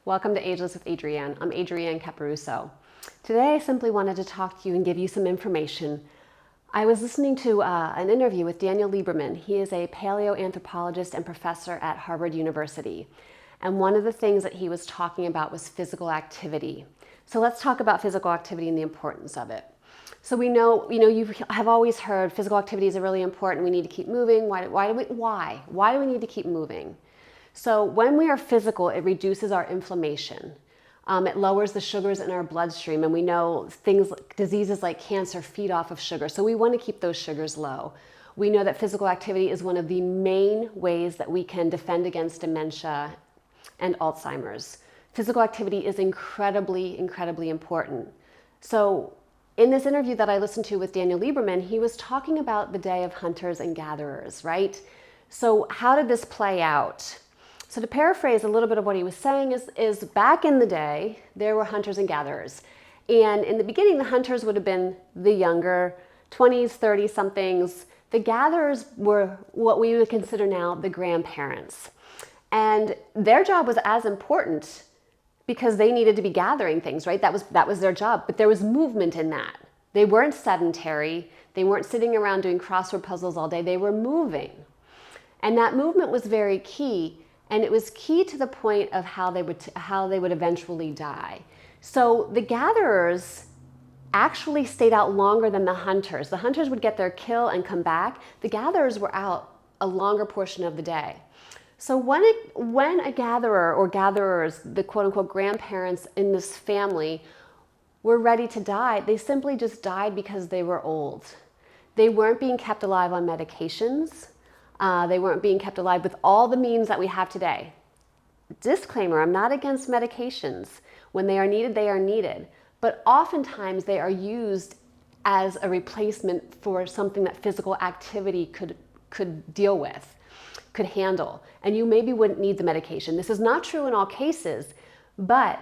Welcome to Ageless with Adrianne. I'm Adrianne Caparuso. Today I simply wanted to talk to you and give you some information. I was listening to an interview with Daniel Lieberman. He is a paleoanthropologist and professor at Harvard University. And one of the things that he was talking about was physical activity. So let's talk about physical activity and the importance of it. So we know, you have always heard physical activities are really important. We need to keep moving. Why do we need to keep moving? So when we are physical, it reduces our inflammation. It lowers the sugars in our bloodstream, and we know diseases like cancer feed off of sugar. So we want to keep those sugars low. We know that physical activity is one of the main ways that we can defend against dementia and Alzheimer's. Physical activity is incredibly, incredibly important. So in this interview that I listened to with Daniel Lieberman, he was talking about the day of hunters and gatherers, right? So how did this play out? So to paraphrase a little bit of what he was saying is back in the day, there were hunters and gatherers. And in the beginning, the hunters would have been the younger 20s, 30 somethings. The gatherers were what we would consider now the grandparents. And their job was as important because they needed to be gathering things, right? That was their job, but there was movement in that. They weren't sedentary. They weren't sitting around doing crossword puzzles all day. They were moving. And that movement was very key. And it was key to the point of how they would eventually die. So the gatherers actually stayed out longer than the hunters. The hunters would get their kill and come back. The gatherers were out a longer portion of the day. So when a gatherer or gatherers, the quote unquote grandparents in this family, were ready to die, they simply just died because they were old. They weren't being kept alive on medications. They weren't being kept alive with all the means that we have today. Disclaimer, I'm not against medications. When they are needed, they are needed. But oftentimes they are used as a replacement for something that physical activity could deal with, could handle. And you maybe wouldn't need the medication. This is not true in all cases, but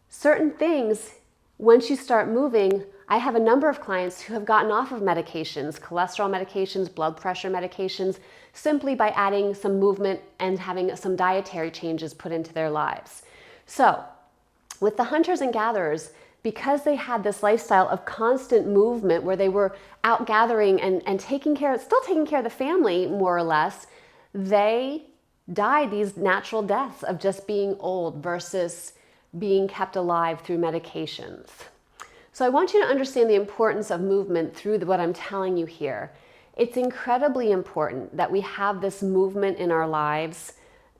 certain things, once you start moving, I have a number of clients who have gotten off of medications, cholesterol medications, blood pressure medications, simply by adding some movement and having some dietary changes put into their lives. So with the hunters and gatherers, because they had this lifestyle of constant movement where they were out gathering and still taking care of the family more or less, they died these natural deaths of just being old versus being kept alive through medications. So I want you to understand the importance of movement through what I'm telling you here. It's incredibly important that we have this movement in our lives,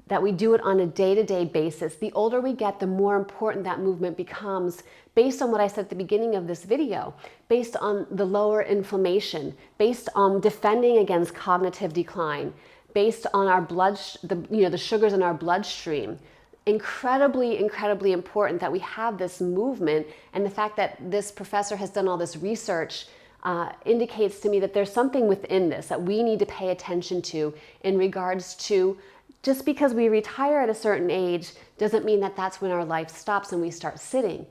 that we do it on a day-to-day basis. The older we get, the more important that movement becomes based on what I said at the beginning of this video, based on the lower inflammation, based on defending against cognitive decline, based on our the sugars in our bloodstream. Incredibly, incredibly important that we have this movement, and the fact that this professor has done all this research indicates to me that there's something within this that we need to pay attention to in regards to just because we retire at a certain age doesn't mean that that's when our life stops and we start sitting.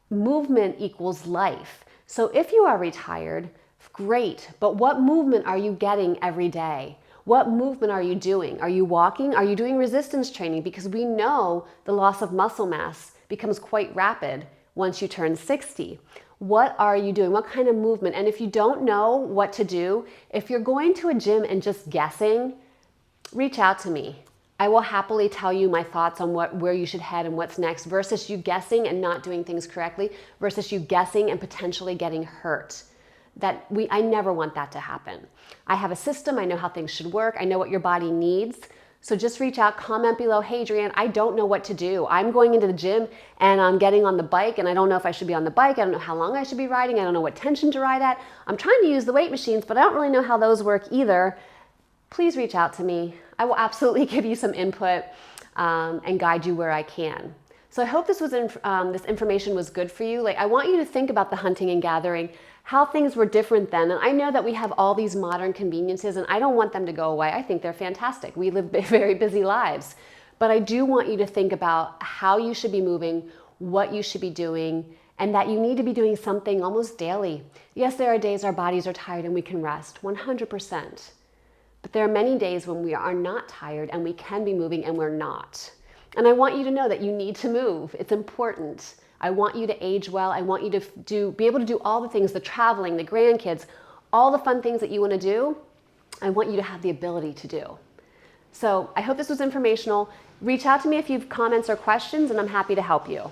Movement equals life. So if you are retired, great, but what movement are you getting every day? What movement are you doing? Are you walking? Are you doing resistance training? Because we know the loss of muscle mass becomes quite rapid once you turn 60. What are you doing? What kind of movement? And if you don't know what to do, if you're going to a gym and just guessing, reach out to me. I will happily tell you my thoughts on where you should head and what's next versus you guessing and not doing things correctly versus you guessing and potentially getting hurt. I never want that to happen. I have a system. I know how things should work. I know what your body needs. So just reach out, comment below, hey Adrianne, I don't know what to do. I'm going into the gym and I'm getting on the bike and I don't know if I should be on the bike. I don't know how long I should be riding. I don't know what tension to ride at. I'm trying to use the weight machines, but I don't really know how those work either. Please reach out to me. I will absolutely give you some input and guide you where I can. So I hope this information was good for you. I want you to think about the hunting and gathering, how things were different then. And I know that we have all these modern conveniences and I don't want them to go away. I think they're fantastic. We live very busy lives. But I do want you to think about how you should be moving, what you should be doing, and that you need to be doing something almost daily. Yes, there are days our bodies are tired and we can rest, 100%. But there are many days when we are not tired and we can be moving and we're not. And I want you to know that you need to move. It's important. I want you to age well. I want you to be able to do all the things, the traveling, the grandkids, all the fun things that you want to do. I want you to have the ability to do. So I hope this was informational. Reach out to me if you have comments or questions, and I'm happy to help you.